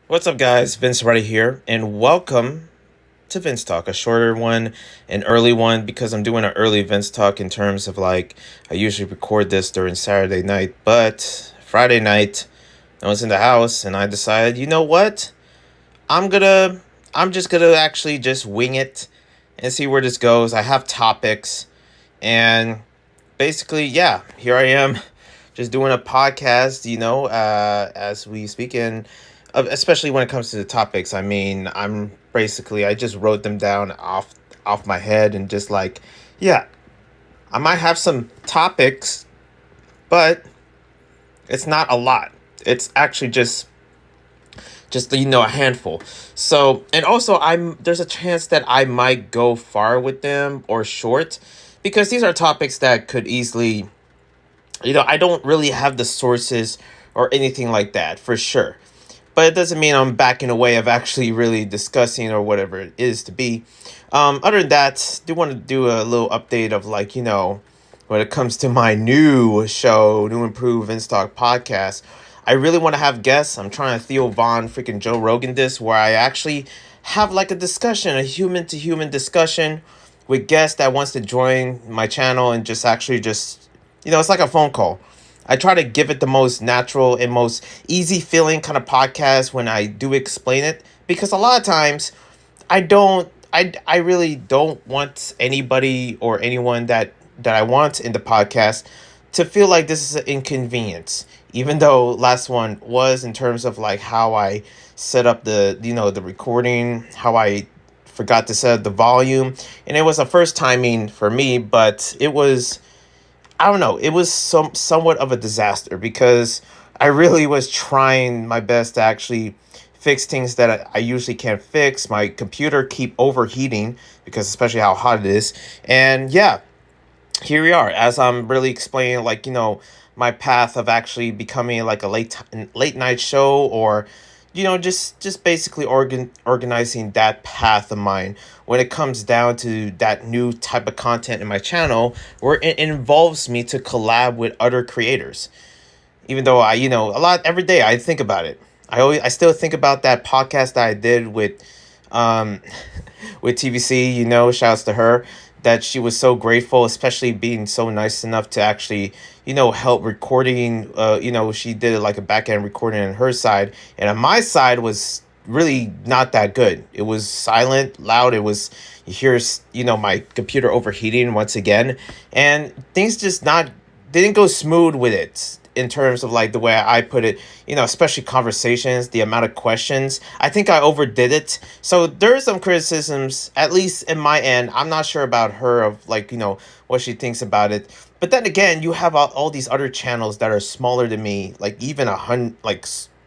What's up, guys? Vince right here, and welcome to VinzTalk, a shorter one, an early one, because I'm doing an early VinzTalk in terms of I usually record this during Saturday night, but Friday night, I was in the house and I decided, you know what? I'm gonna, I'm just gonna actually just wing it and see where this goes. I have topics, and basically, yeah, here I am just doing a podcast, as we speak in, especially when it comes to the topics. I mean, I just wrote them down off my head and just yeah, I might have some topics, but it's not a lot. It's actually just a handful. So, and also there's a chance that I might go far with them or short, because these are topics that could easily, I don't really have the sources or anything like that for sure. But it doesn't mean I'm backing away of actually really discussing or whatever it is to be. Other than that, do want to do a little update of when it comes to my new show, New Improved VinzTalk podcast. I really want to have guests. I'm trying to Theo Von freaking Joe Rogan this, where I actually have like a discussion, a human to human discussion with guests that wants to join my channel and just it's like a phone call. I try to give it the most natural and most easy feeling kind of podcast when I do explain it, because a lot of times I really don't want anybody or anyone that I want in the podcast to feel like this is an inconvenience. Even though last one was, in terms of like how I set up the recording, how I forgot to set up the volume, and it was a first timing for me, but it was, I don't know. It was somewhat of a disaster, because I really was trying my best to actually fix things that I usually can't fix. My computer keep overheating, because especially how hot it is. And yeah, here we are, as I'm really explaining my path of actually becoming like a late night show, or just basically organizing that path of mine when it comes down to that new type of content in my channel, where it involves me to collab with other creators. Even though a lot every day I think about it. I still think about that podcast that I did um with TVC, shouts to her, that she was so grateful, especially being so nice enough to actually, help recording. She did like a back end recording on her side, and on my side was really not that good. It was silent, loud. It was, you hear, my computer overheating once again, and things just not didn't go smooth with it, in terms of like the way I put it, especially conversations, the amount of questions. I think I overdid it. So there are some criticisms, at least in my end. I'm not sure about her, of what she thinks about it. But then again, you have all these other channels that are smaller than me, like even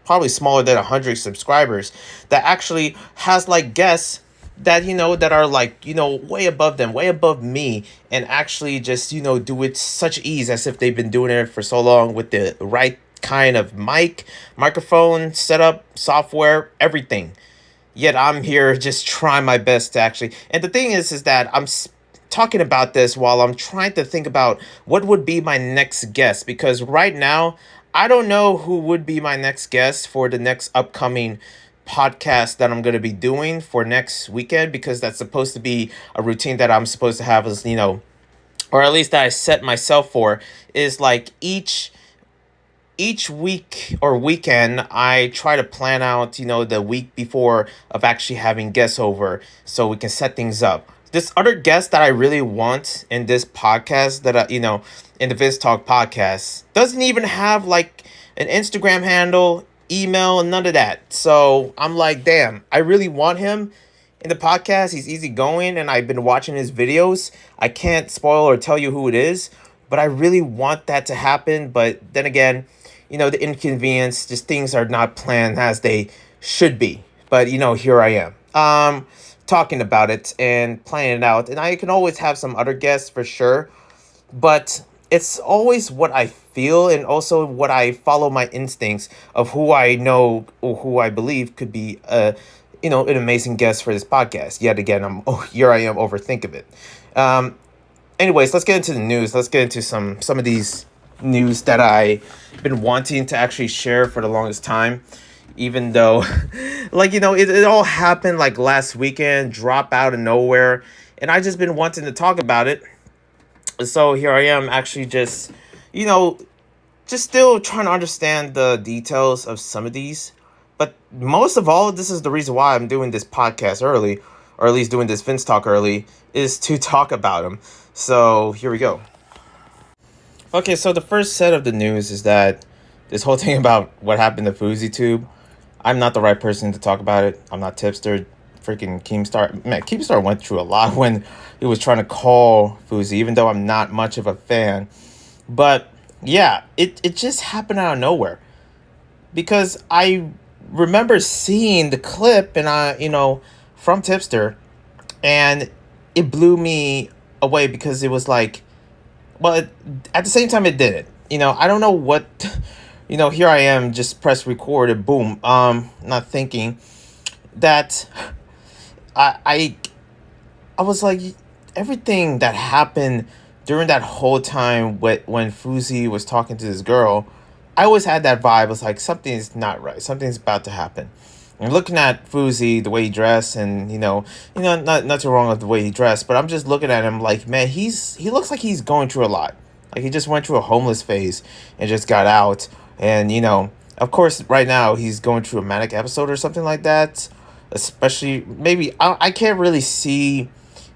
probably smaller than 100 subscribers, that actually has like guests that are way above them, way above me, and actually just do it such ease, as if they've been doing it for so long, with the right kind of microphone setup, software, everything. Yet I'm here just trying my best to actually, and the thing is that talking about this while I'm trying to think about what would be my next guest, because right now I don't know who would be my next guest for the next upcoming podcast that I'm going to be doing for next weekend, because that's supposed to be a routine that I'm supposed to have, as or at least that I set myself for, is like each week or weekend I try to plan out, the week before, of actually having guests over, so we can set things up. This other guest that I really want in this podcast, that in the VinzTalk podcast, doesn't even have like an Instagram handle, email, none of that. So I'm like, damn, I really want him in the podcast. He's easygoing, and I've been watching his videos. I can't spoil or tell you who it is, but I really want that to happen. But then again, the inconvenience, just things are not planned as they should be. But here I am, talking about it and planning it out. And I can always have some other guests for sure, but it's always what I feel, and also what I follow my instincts of who I know or who I believe could be an amazing guest for this podcast. Yet again, here I am overthinking it. Anyways, let's get into the news. Let's get into some of these news that I've been wanting to actually share for the longest time, even though Like, it all happened like last weekend, drop out of nowhere, and I just been wanting to talk about it. So here I am, actually you know, just still trying to understand the details of some of these. But most of all, this is the reason why I'm doing this podcast early, or at least doing this Vince Talk early, is to talk about them. So here we go. Okay, so the first set of the news is that this whole thing about what happened to Fousey Tube, I'm not the right person to talk about it. I'm not Tipster. Freaking Keemstar. Man, Keemstar went through a lot when he was trying to call Fousey, even though I'm not much of a fan. But yeah, it just happened out of nowhere. Because I remember seeing the clip and from Tipster, and it blew me away because it was like, well, at the same time it didn't. I don't know what, here I am, just press record and boom. Not thinking that I I was like, everything that happened during that whole time when Fousey was talking to this girl, I always had that vibe. It was like, something's not right. Something's about to happen. And looking at Fousey, the way he dressed, and not too wrong with the way he dressed, but I'm just looking at him like, man, he looks like he's going through a lot. Like he just went through a homeless phase and just got out. And of course, right now he's going through a manic episode or something like that. Especially, maybe I can't really see.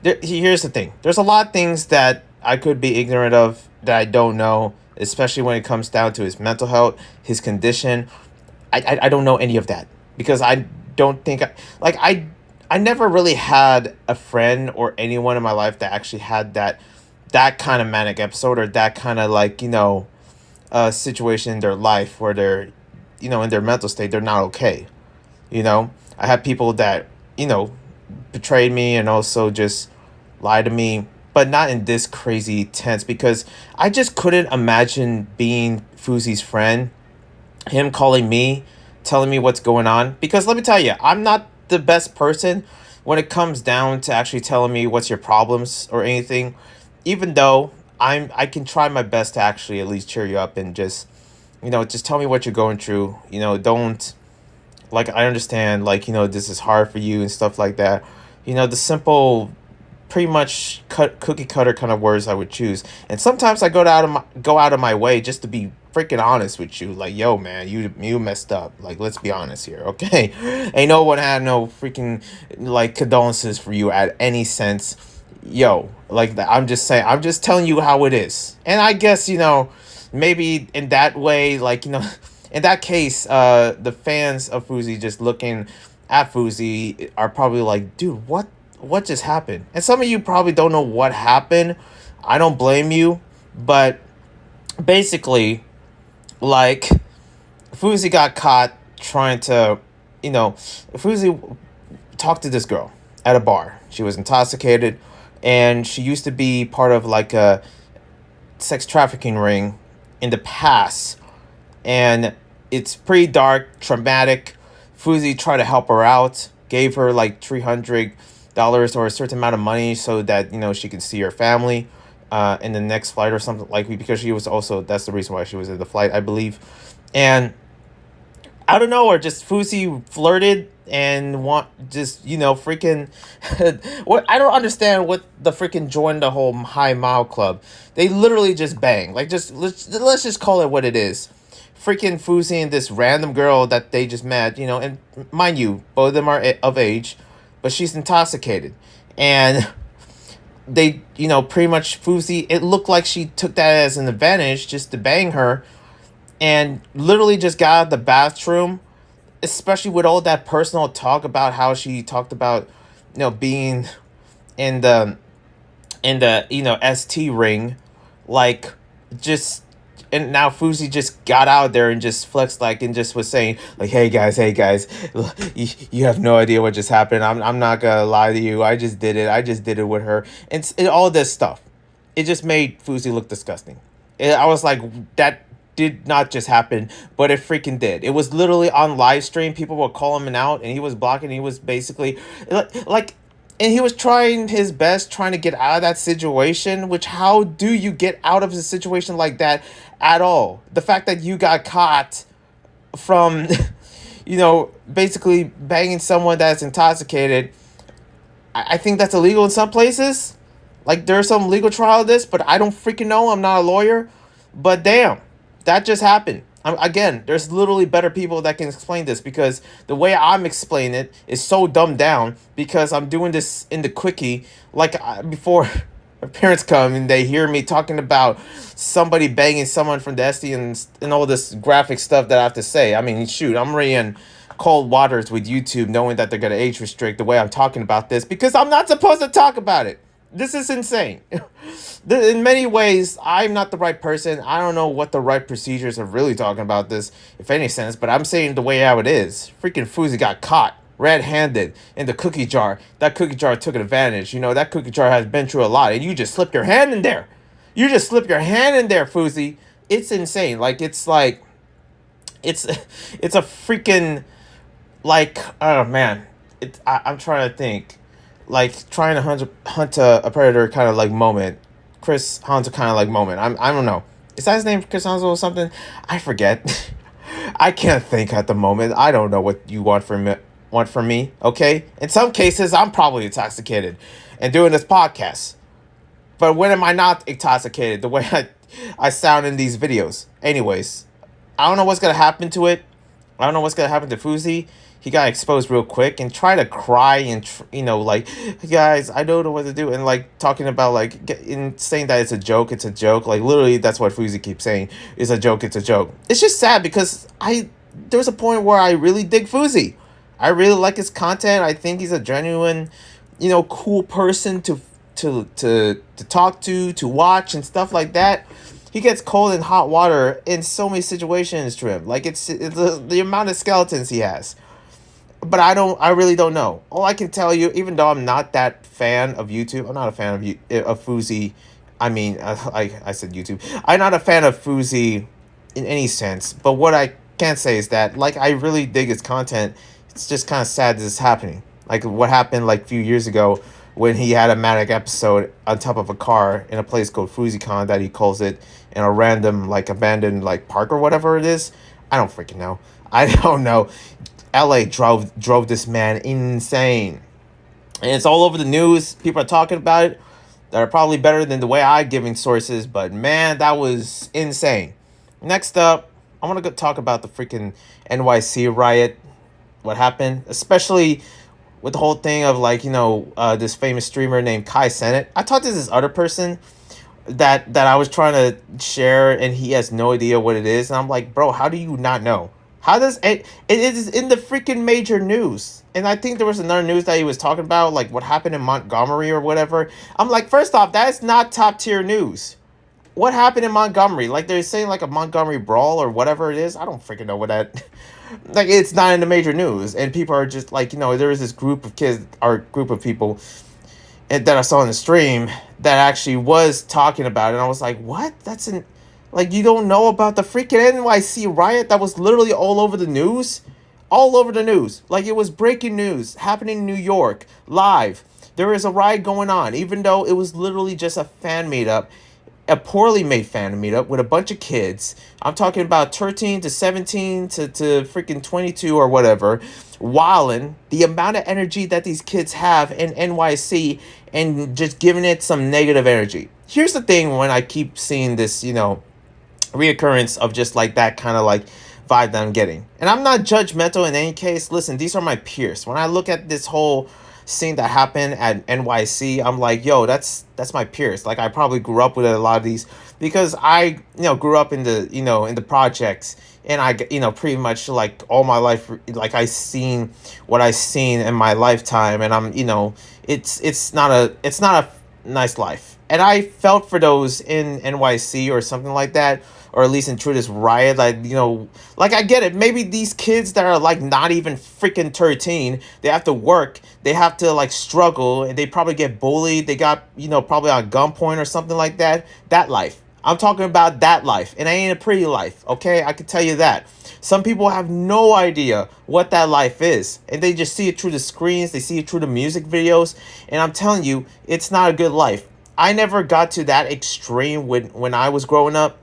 Here's the thing. There's a lot of things that I could be ignorant of that I don't know, especially when it comes down to his mental health, his condition. I don't know any of that because I don't think I never really had a friend or anyone in my life that actually had that kind of manic episode or that kind of situation in their life where they're in their mental state they're not okay. I had people that betrayed me and also just lied to me, but not in this crazy tense because I just couldn't imagine being Fousey's friend, him calling me, telling me what's going on. Because let me tell you, I'm not the best person when it comes down to actually telling me what's your problems or anything, even though I can try my best to actually at least cheer you up and just tell me what you're going through. Don't, like, I understand, this is hard for you and stuff like that. The simple, pretty much cookie cutter kind of words I would choose. And sometimes I go out of my way just to be freaking honest with you. Like, yo, man, you messed up. Like, let's be honest here, okay? Ain't no one had no freaking condolences for you at any sense. Yo, I'm just saying, I'm just telling you how it is. And I guess, maybe in that way, in that case, the fans of Fousey just looking at Fousey are probably like, dude, what just happened? And some of you probably don't know what happened. I don't blame you, but basically, Fousey got caught trying to, Fousey talked to this girl at a bar. She was intoxicated, and she used to be part of a sex trafficking ring in the past, and it's pretty dark, traumatic. Fousey tried to help her out, gave her $300 or a certain amount of money so that she could see her family in the next flight or something, because she was also, that's the reason why she was in the flight, I believe. And I don't know, or just Fousey flirted and freaking what, I don't understand what the freaking joined the whole high mile club. They literally just bang. Let's just call it what it is. Freaking Fousey and this random girl that they just met, and mind you, both of them are of age, but she's intoxicated. And they, pretty much Fousey, it looked like she took that as an advantage just to bang her, and literally just got out of the bathroom, especially with all that personal talk about how she talked about, being in the ST ring, just, and now Fousey just got out there and just flexed and just was saying hey guys, you have no idea what just happened. I'm not gonna lie to you. I just did it with her, and all this stuff. It just made Fousey look disgusting. I was like, that did not just happen, but it freaking did. It was literally on live stream. People were calling him out, and he was blocking. He was basically and he was trying his best, trying to get out of that situation, which, how do you get out of a situation like that at all? The fact that you got caught from, basically banging someone that's intoxicated. I think that's illegal in some places. Like there's some legal trial of this, but I don't freaking know. I'm not a lawyer. But damn, that just happened. Again, there's literally better people that can explain this because the way I'm explaining it is so dumbed down because I'm doing this in the quickie. Like before my parents come and they hear me talking about somebody banging someone from the SD and all this graphic stuff that I have to say. I mean, shoot, I'm already in cold waters with YouTube knowing that they're going to age restrict the way I'm talking about this because I'm not supposed to talk about it. This is insane. In many ways, I'm not the right person. I don't know what the right procedures are really talking about this, if any sense, but I'm saying the way how it is. Freaking Fousey got caught red-handed in the cookie jar. That cookie jar took advantage. That cookie jar has been through a lot, and you just slip your hand in there. You just slip your hand in there, Fousey. It's insane. It's it's a freaking oh man. I'm trying to think. Like trying to hunt a predator kind of like moment. Chris Hanzo kind of like moment. I don't know. Is that his name, Chris Hanzo or something? I forget. I can't think at the moment. I don't know what you want from me. Okay. In some cases, I'm probably intoxicated and doing this podcast. But when am I not intoxicated? The way I sound in these videos. Anyways, I don't know what's gonna happen to it. I don't know what's gonna happen to Fousey. He got exposed real quick and try to cry and like, guys, I don't know what to do, and like talking about like in saying that it's a joke. Like literally, that's what Fousey keeps saying. It's a joke. It's just sad because there was a point where I really dig Fousey. I really like his content. I think he's a genuine, cool person to talk to watch and stuff like that. He gets cold and hot water in so many situations to him. Like it's the amount of skeletons he has. But I really don't know. All I can tell you, even though I'm not that fan of YouTube, I'm not a fan of Fousey. I mean, I said YouTube. I'm not a fan of Fousey in any sense. But what I can say is that, like, I really dig his content. It's just kind of sad this is happening. Like, what happened, like, a few years ago when he had a manic episode on top of a car in a place called FouseyCon that he calls it, in a random, like, abandoned, like, park or whatever it is. I don't freaking know. I don't know. LA drove this man insane. And it's all over the news. People are talking about it. That are probably better than the way I'm giving sources. But man, that was insane. Next up, I want to go talk about the freaking NYC riot. What happened? Especially with the whole thing of like, this famous streamer named Cenat. I talked to this other person that I was trying to share and he has no idea what it is. And I'm like, bro, how do you not know? How does it is in the freaking major news. And I think there was another news that he was talking about, like what happened in Montgomery or whatever. I'm like, first off, that is not top tier news. What happened in Montgomery? Like they're saying like a Montgomery brawl or whatever it is. I don't freaking know what that like it's not in the major news. And people are just like, there was this group of kids or group of people that I saw in the stream that actually was talking about it. And I was like, what? Like, you don't know about the freaking NYC riot that was literally all over the news? All over the news. Like, it was breaking news happening in New York, live. There is a riot going on, even though it was literally just a fan meetup, a poorly made fan meetup with a bunch of kids. I'm talking about 13 to 17 to freaking 22 or whatever. Wildin', the amount of energy that these kids have in NYC and just giving it some negative energy. Here's the thing when I keep seeing this, reoccurrence of just like that kind of like vibe that I'm getting. And I'm not judgmental in any case. Listen, these are my peers. When I look at this whole scene that happened at NYC, I'm like, yo, that's my peers. Like I probably grew up with a lot of these because I, grew up in the, in the projects and I, pretty much like all my life, like I seen what I seen in my lifetime and I'm, it's not a nice life. And I felt for those in NYC or something like that, or at least in through this riot, like, like I get it. Maybe these kids that are like not even freaking 13, they have to work, they have to like struggle, and they probably get bullied. They got, probably on gunpoint or something like that. That life. I'm talking about that life. And it ain't a pretty life, okay? I can tell you that. Some people have no idea what that life is. And they just see it through the screens. They see it through the music videos. And I'm telling you, it's not a good life. I never got to that extreme when I was growing up.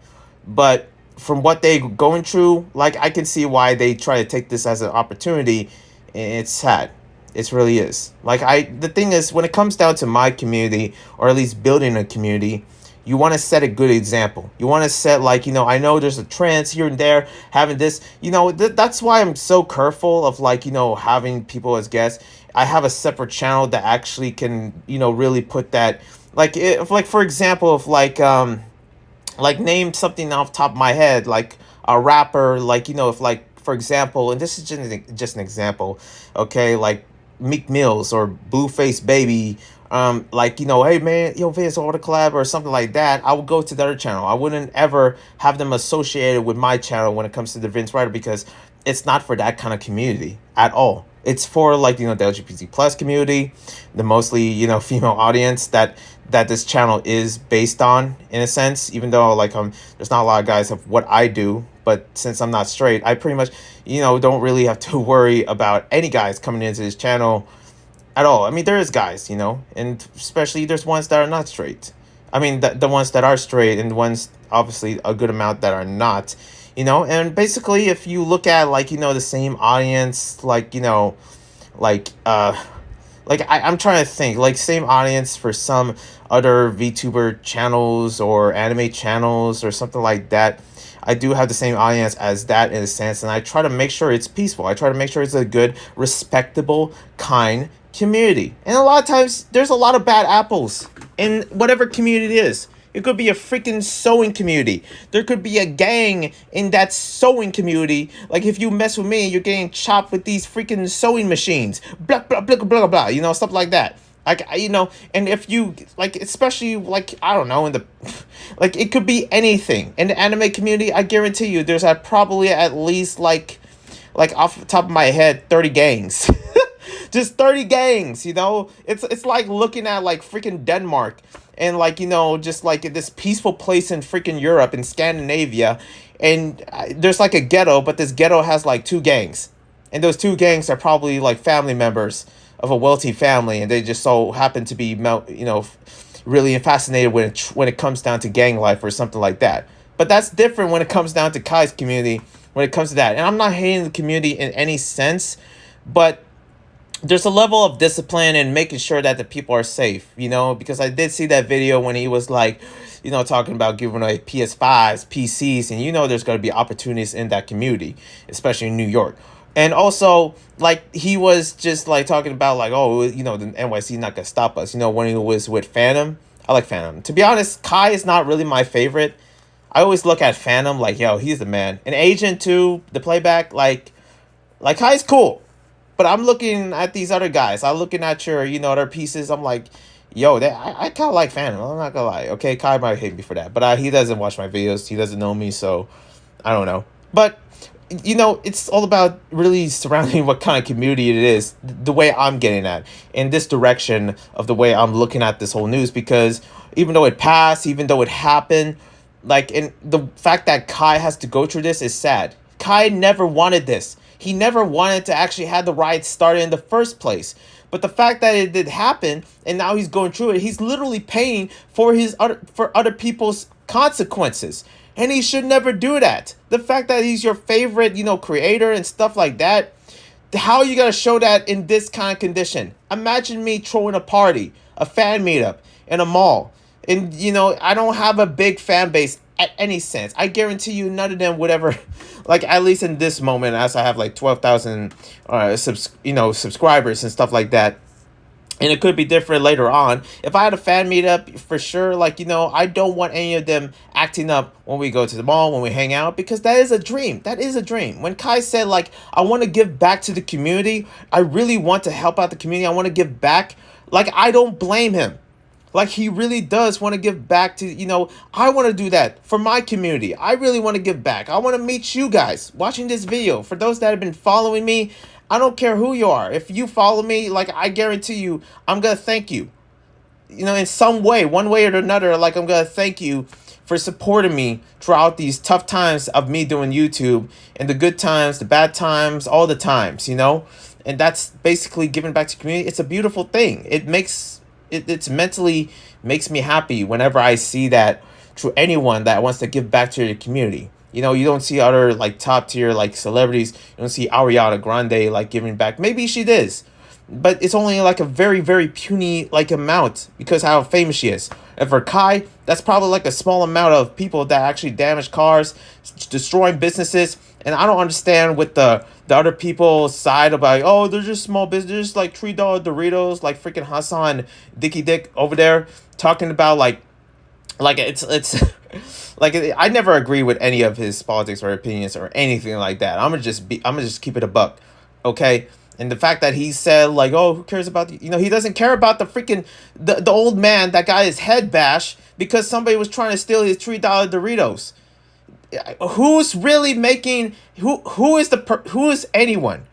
But from what they going through, like I can see why they try to take this as an opportunity. It's sad. It really is. Like the thing is, when it comes down to my community, or at least building a community, you want to set a good example. You want to set, like, I know there's a trends here and there having this, that's why I'm so careful of, like, having people as guests. I have a separate channel that actually can, really put that, like, if, like, for example, if, like name something off the top of my head, like a rapper, like, if, like, for example, and this is just an example, okay, like Meek Mills or Blueface Baby, like, hey man, Vince, order collab or something like that, I would go to the other channel. I wouldn't ever have them associated with my channel when it comes to the Vince Writer, because it's not for that kind of community at all. It's for, like, the LGBT plus community, the mostly, female audience that this channel is based on, in a sense, even though, like, there's not a lot of guys of what I do, but since I'm not straight, I pretty much, don't really have to worry about any guys coming into this channel at all. I mean, there is guys, and especially there's ones that are not straight. I mean, the ones that are straight, and the ones, obviously, a good amount that are not, and basically, if you look at, like, the same audience, like, like I'm trying to think, like, same audience for some other VTuber channels or anime channels or something like that. I do have the same audience as that, in a sense, and I try to make sure it's peaceful. I try to make sure it's a good, respectable, kind community. And a lot of times, there's a lot of bad apples in whatever community it is. It could be a freaking sewing community. There could be a gang in that sewing community. Like, if you mess with me, you're getting chopped with these freaking sewing machines. Blah, blah, blah, blah, blah, stuff like that. Like, and if you, like, especially, like, I don't know, in the, like, it could be anything. In the anime community, I guarantee you, there's probably at least, like off the top of my head, 30 gangs. Just 30 gangs, It's like looking at, like, freaking Denmark, and, like, just like this peaceful place in freaking Europe, in Scandinavia, and there's, like, a ghetto, but this ghetto has, like, 2 gangs, and those 2 gangs are probably, like, family members of a wealthy family, and they just so happen to be, really fascinated when it comes down to gang life or something like that. But that's different when it comes down to Kai's community, when it comes to that. And I'm not hating the community in any sense, but there's a level of discipline and making sure that the people are safe, because I did see that video when he was, like, talking about giving away PS5s, PCs, and there's going to be opportunities in that community, especially in New York. And also, like, he was just, like, talking about, like, oh, the NYC not going to stop us, when he was with Phantom. I like Phantom. To be honest, Kai is not really my favorite. I always look at Phantom like, yo, he's the man. And Agent 2, the playback, like Kai's cool. But I'm looking at these other guys. I'm looking at your, other pieces. I'm like, yo, I kind of like Phantom. I'm not going to lie. Okay, Kai might hate me for that. But he doesn't watch my videos. He doesn't know me, so I don't know. But, it's all about really surrounding what kind of community it is, the way I'm getting at, in this direction of the way I'm looking at this whole news. Because even though it passed, even though it happened, like, and the fact that Kai has to go through this is sad. Kai never wanted this. He never wanted to actually have the riots started in the first place. But the fact that it did happen, and now he's going through it, he's literally paying for other people's consequences. And he should never do that. The fact that he's your favorite, creator and stuff like that, how are you going to show that in this kind of condition? Imagine me throwing a party, a fan meetup in a mall. And, I don't have a big fan base at any sense. I guarantee you none of them would ever, like, at least in this moment, as I have, like, 12,000, subscribers and stuff like that. And it could be different later on. If I had a fan meetup, for sure, like, I don't want any of them acting up when we go to the mall, when we hang out, because that is a dream. That is a dream. When Kai said, like, I want to give back to the community, I really want to help out the community, I want to give back, like, I don't blame him. Like, he really does want to give back to, I want to do that for my community. I really want to give back. I want to meet you guys watching this video. For those that have been following me, I don't care who you are. If you follow me, like, I guarantee you, I'm going to thank you. In some way, one way or another, like, I'm going to thank you for supporting me throughout these tough times of me doing YouTube, and the good times, the bad times, all the times, And that's basically giving back to the community. It's a beautiful thing. It's mentally makes me happy whenever I see that through anyone that wants to give back to the community. You know, you don't see other like top tier like celebrities. You don't see Ariana Grande like giving back. Maybe she does, but it's only like a very very puny like amount because how famous she is. And for Kai, that's probably like a small amount of people that actually damage cars, destroying businesses. And I don't understand with the other people's side about, oh, they're just small business, like $3 Doritos, like freaking Hassan Dicky Dick over there talking about like it's like I never agree with any of his politics or opinions or anything like that. I'm gonna just keep it a buck, okay? And the fact that he said like, oh, who cares about the, he doesn't care about the freaking the old man that got his head bashed because somebody was trying to steal his $3 Doritos. Who's really making who is anyone,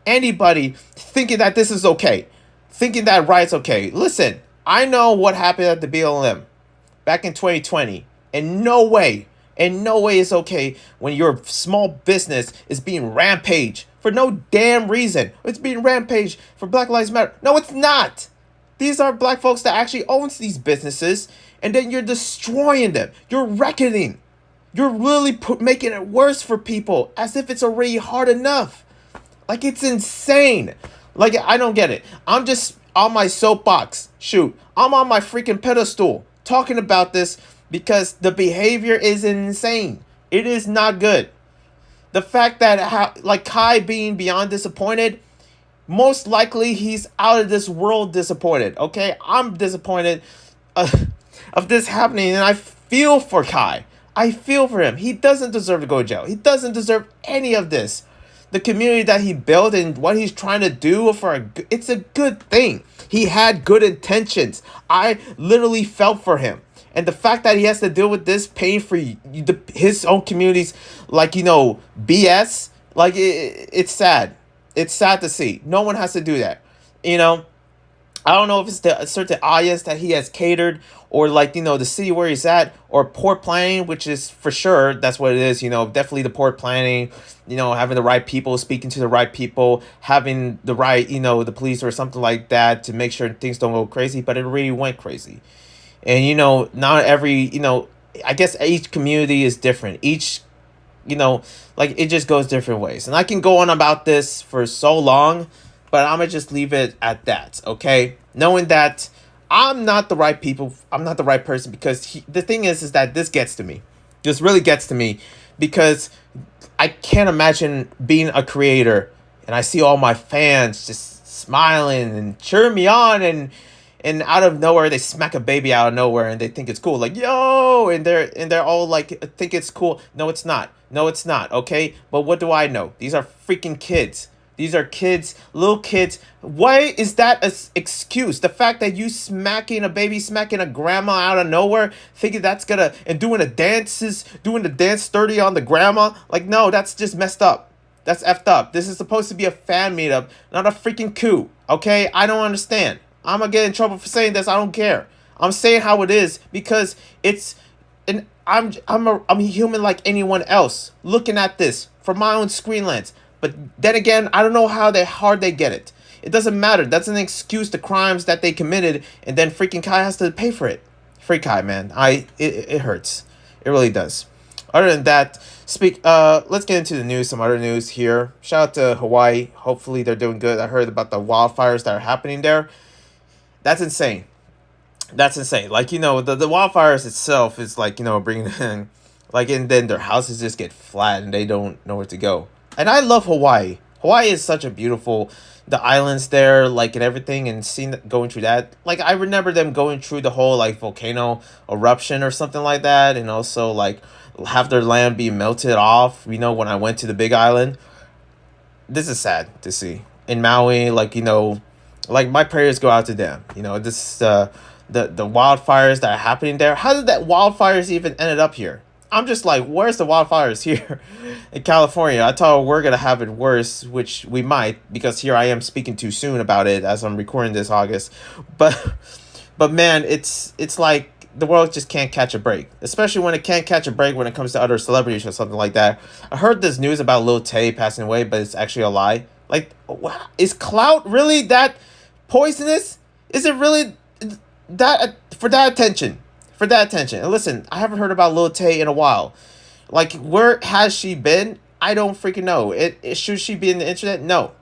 anybody thinking that this is okay, thinking that riot's okay? Listen, I know what happened at the BLM back in 2020. In no way is okay when your small business is being rampaged for no damn reason. It's being rampaged for Black Lives Matter. No, it's not. These are black folks that actually owns these businesses, and then you're destroying them. You're reckoning. You're really making it worse for people as if it's already hard enough. Like, it's insane. Like, I don't get it. I'm just on my soapbox. Shoot, I'm on my freaking pedestal talking about this because the behavior is insane. It is not good. The fact that like Kai being beyond disappointed, most likely he's out of this world disappointed. Okay, I'm disappointed of this happening, and I feel for Kai. I feel for him. He doesn't deserve to go to jail. He doesn't deserve any of this. The community that he built and what he's trying to do it's a good thing. He had good intentions. I literally felt for him. And the fact that he has to deal with this pain for his own communities, like, BS, like, it's sad. It's sad to see. No one has to do that. I don't know if it's the certain audience that he has catered, or like, the city where he's at, or poor planning, which is for sure, that's what it is, definitely the poor planning, having the right people, speaking to the right people, having the right, the police or something like that to make sure things don't go crazy, but it really went crazy. And, not every, I guess each community is different. Each, like, it just goes different ways. And I can go on about this for so long, but I'm going to just leave it at that, okay? Knowing that I'm not the right people, I'm not the right person, because the thing is that this gets to me. This really gets to me, because I can't imagine being a creator and I see all my fans just smiling and cheering me on, and out of nowhere they smack a baby out of nowhere and they think it's cool, like, yo, and they're all like, think it's cool. No, it's not. No, it's not, okay? But what do I know? These are freaking kids. These are kids, little kids. Why is that an excuse? The fact that you smacking a baby, smacking a grandma out of nowhere, thinking that's gonna, and doing the dance 30 on the grandma. Like, no, that's just messed up. That's effed up. This is supposed to be a fan meetup, not a freaking coup. Okay? I don't understand. I'm gonna get in trouble for saying this. I don't care. I'm saying how it is because it's, and I'm a human like anyone else looking at this from my own screen lens. But then again, I don't know how hard they get it. It doesn't matter. That's an excuse the crimes that they committed, and then freaking Kai has to pay for it. Free Kai, man. It hurts. It really does. Other than that, let's get into the news. Some other news here. Shout out to Hawaii. Hopefully they're doing good. I heard about the wildfires that are happening there. That's insane. That's insane. Like, the wildfires itself is like, bringing in, like, and then their houses just get flat and they don't know where to go. And I love Hawaii. Hawaii is such a beautiful, the islands there, like, and everything, and going through that. Like, I remember them going through the whole, like, volcano eruption or something like that, and also, like, have their land be melted off, when I went to the Big Island. This is sad to see. In Maui, like, like, my prayers go out to them. This, the wildfires that are happening there. How did that wildfires even ended up here? I'm just like, where's the wildfires here in California? I thought we're going to have it worse, which we might, because here I am speaking too soon about it as I'm recording this August. But man, it's like the world just can't catch a break, especially when it can't catch a break when it comes to other celebrities or something like that. I heard this news about Lil Tay passing away, but it's actually a lie. Like, is clout really that poisonous? Is it really that for that attention? For that attention. And listen, I haven't heard about Lil Tay in a while. Like, where has she been? I don't freaking know. Should she be in the internet? No.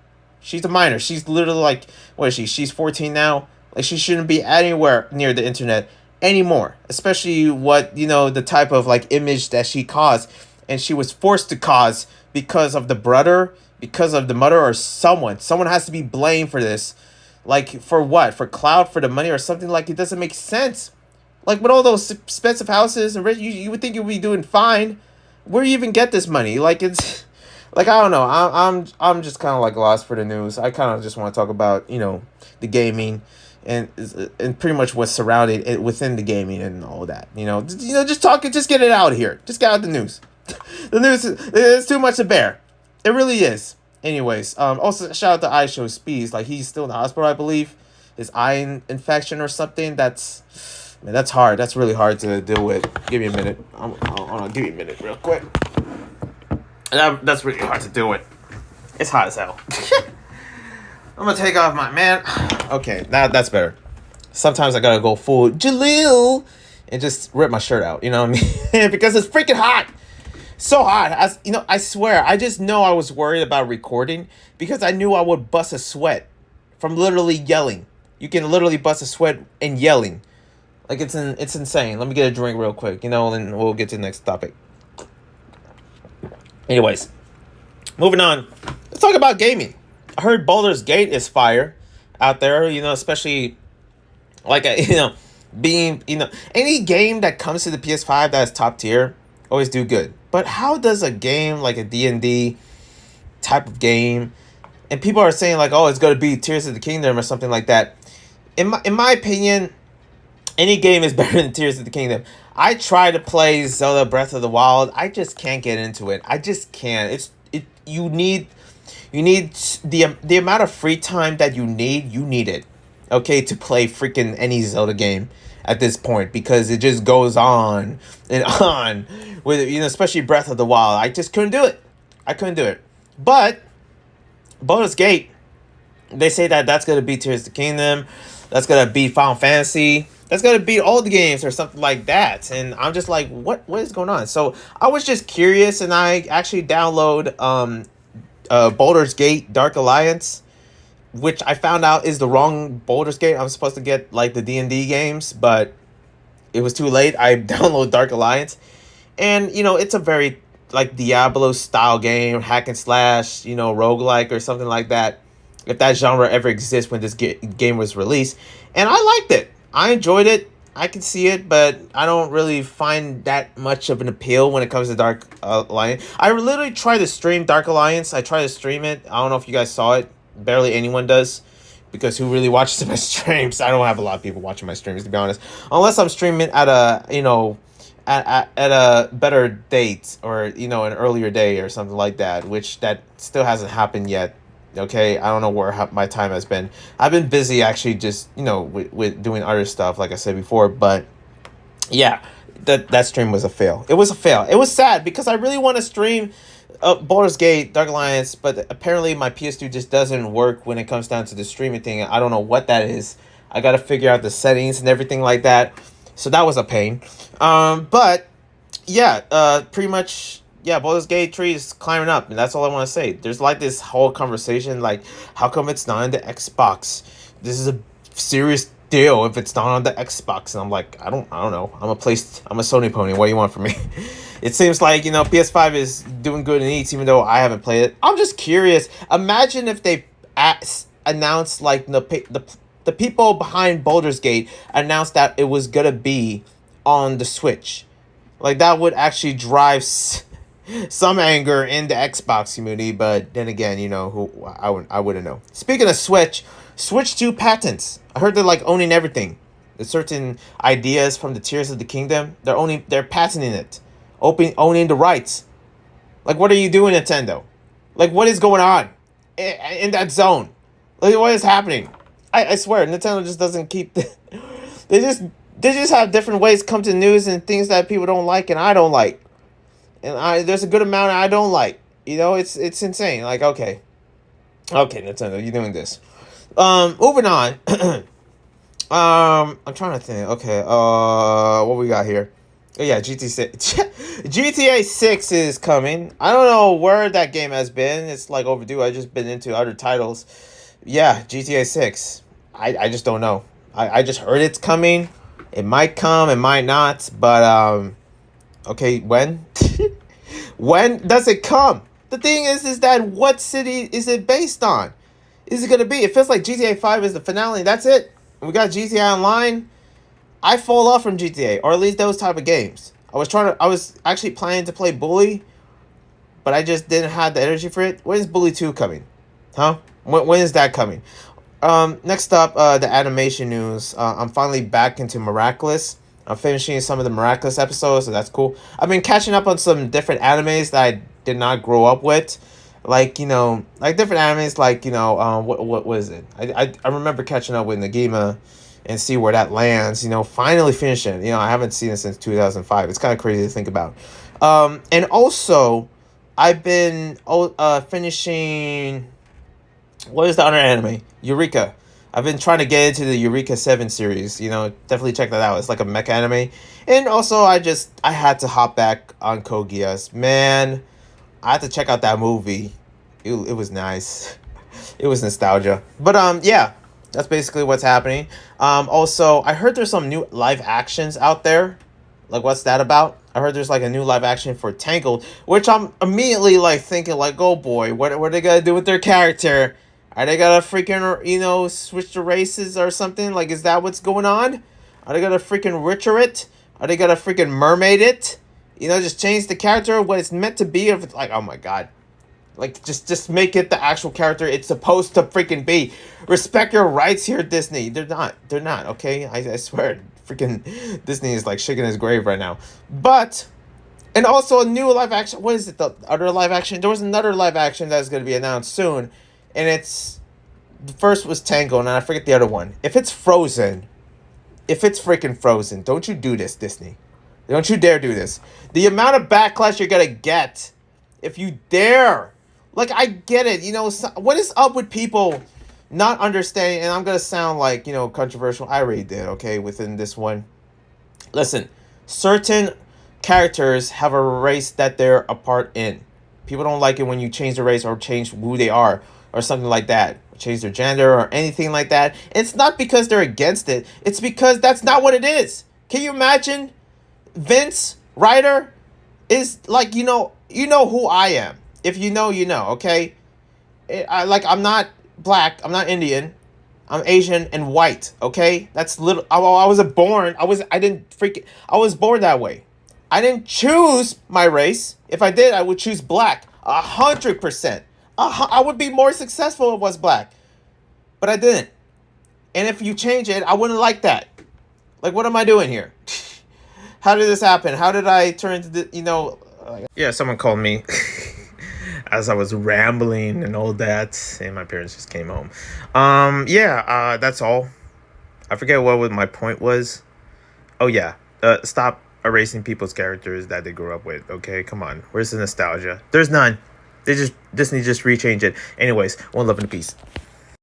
She's a minor. She's literally like, what is she? She's 14 now. Like, she shouldn't be anywhere near the internet anymore. Especially what, the type of like image that she caused and she was forced to cause because of the brother, because of the mother, or someone. Someone has to be blamed for this. Like, for what? For clout, for the money, or something? Like, it doesn't make sense. Like, with all those expensive houses and rich, you would think you'd be doing fine. Where do you even get this money? Like, it's like, I don't know. I'm just kind of like lost for the news. I kind of just want to talk about the gaming and pretty much what's surrounded it within the gaming and all that. Just talk it, just get it out here. Just get out the news. The news is too much to bear. It really is. Anyways, also shout out to iShow Speeds. Like, he's still in the hospital, I believe. His eye infection or something. That's hard. That's really hard to deal with. Give me a minute. Hold on. Give me a minute real quick. That's really hard to deal with. It's hot as hell. I'm going to take off my... Man. Okay, now that's better. Sometimes I got to go full Jaleel and just rip my shirt out. You know what I mean? Because it's freaking hot. So hot. I swear. I just know I was worried about recording because I knew I would bust a sweat from literally yelling. You can literally bust a sweat and yelling. Like, it's insane. Let me get a drink real quick, and we'll get to the next topic. Anyways, moving on. Let's talk about gaming. I heard Baldur's Gate is fire out there, especially like, being, any game that comes to the PS5 that is top tier always do good. But how does a game like a D&D type of game, and people are saying like, oh, it's going to be Tears of the Kingdom or something like that. In my opinion, any game is better than Tears of the Kingdom. I try to play Zelda Breath of the Wild. I just can't get into it. I just can't. You need the amount of free time that you need it. Okay, to play freaking any Zelda game at this point, because it just goes on and on with especially Breath of the Wild. I just couldn't do it. I couldn't do it. But Baldur's Gate, they say that's gonna be Tears of the Kingdom. That's gonna be Final Fantasy. That's gonna beat all the games or something like that. And I'm just like, what is going on? So I was just curious, and I actually download Baldur's Gate Dark Alliance, which I found out is the wrong Baldur's Gate. I'm supposed to get like the D&D games, but it was too late. I downloaded Dark Alliance, and it's a very like Diablo style game, hack and slash, roguelike or something like that, if that genre ever exists when this game was released. And I liked it. I enjoyed it. I can see it, but I don't really find that much of an appeal when it comes to Dark Alliance. I literally tried to stream Dark Alliance. I tried to stream it. I don't know if you guys saw it. Barely anyone does, because who really watches my streams? I don't have a lot of people watching my streams, to be honest, unless I'm streaming at a at a better date, or an earlier day or something like that, which that still hasn't happened yet. Okay, I don't know where my time has been. I've been busy actually, just with doing other stuff, like I said before. But yeah, that stream was a fail. It was a fail. It was sad because I really want to stream Baldur's Gate Dark Alliance, but apparently my PS2 just doesn't work when it comes down to the streaming thing. I don't know what that is. I gotta figure out the settings and everything like that. So that was a pain. But yeah, pretty much. Yeah, Baldur's Gate tree is climbing up, and that's all I want to say. There's like this whole conversation, like, how come it's not on the Xbox? This is a serious deal if it's not on the Xbox. And I'm like, I don't know. I'm a Sony pony. What do you want from me? It seems like, PS5 is doing good in eats, even though I haven't played it. I'm just curious. Imagine if they announced, like, the people behind Baldur's Gate announced that it was gonna be on the Switch. Like, that would actually drive some anger in the Xbox community, but then again, I wouldn't know. Speaking of Switch 2 patents. I heard they're like owning everything. There's certain ideas from the Tears of the Kingdom. They're patenting it, owning the rights. Like, what are you doing, Nintendo? Like, what is going on in that zone? Like, what is happening? I swear, Nintendo just doesn't keep. They just have different ways to come to the news and things that people don't like and I don't like. And there's a good amount I don't like. It's insane. Like, okay, Nintendo, you're doing this. Moving on. I'm trying to think. Okay, what we got here? Oh, yeah, GTA 6. GTA 6 is coming. I don't know where that game has been. It's like overdue. I just been into other titles. Yeah, GTA 6. I just don't know. I just heard it's coming. It might come, it might not. But, okay, when? When does it come? The thing is that what city is it based on? Is it going to be? It feels like GTA 5 is the finale. That's it. We got GTA Online. I fall off from GTA, or at least those type of games. I was actually planning to play Bully, but I just didn't have the energy for it. When is Bully 2 coming? Huh? When is that coming? Next up, the animation news. I'm finally back into Miraculous. I'm finishing some of the Miraculous episodes, so that's cool. I've been catching up on some different animes that I did not grow up with. Like, like different animes, like, what was it? I remember catching up with Nagima and see where that lands, finally finishing. I haven't seen it since 2005. It's kind of crazy to think about. And also, I've been finishing, what is the other anime? Eureka. I've been trying to get into the Eureka 7 series. Definitely check that out. It's like a mecha anime. And also, I had to hop back on Code Geass. Man, I had to check out that movie. It was nice. It was nostalgia. But, yeah. That's basically what's happening. Also, I heard there's some new live actions out there. Like, what's that about? I heard there's like a new live action for Tangled, which I'm immediately like thinking like, oh boy, what are they gonna do with their character? Are they gonna freaking, switch the races or something? Like, is that what's going on? Are they gonna freaking Richer it? Are they gonna freaking mermaid it? Just change the character, what it's meant to be. If it's like, oh my god. Like, just make it the actual character it's supposed to freaking be. Respect your rights here, Disney. They're not, okay? I swear, freaking Disney is, like, shaking his grave right now. But, and also a new live action, what is it, the other live action? There was another live action that's going to be announced soon, and the first was Tango, and I forget the other one. If it's freaking Frozen, don't you do this, Disney. Don't you dare do this. The amount of backlash you're going to get if you dare. Like, I get it, what is up with people not understanding, and I'm going to sound like, controversial. I already did, okay, within this one. Listen, certain characters have a race that they're a part in. People don't like it when you change the race or change who they are or something like that. Change their gender or anything like that. It's not because they're against it. It's because that's not what it is. Can you imagine Vince Ryder is like, you know who I am. If you know, okay? I'm not black. I'm not Indian. I'm Asian and white, okay? That's little. I was born that way. I didn't choose my race. If I did, I would choose black. 100%. I would be more successful if I was black. But I didn't. And if you change it, I wouldn't like that. Like, what am I doing here? How did this happen? How did I turn into the, Yeah, someone called me as I was rambling and all that, and my parents just came home. That's all. I forget what my point was. Oh, yeah. Stop erasing people's characters that they grew up with, okay? Come on. Where's the nostalgia? There's none. Disney just rechange it. Anyways, one love and peace.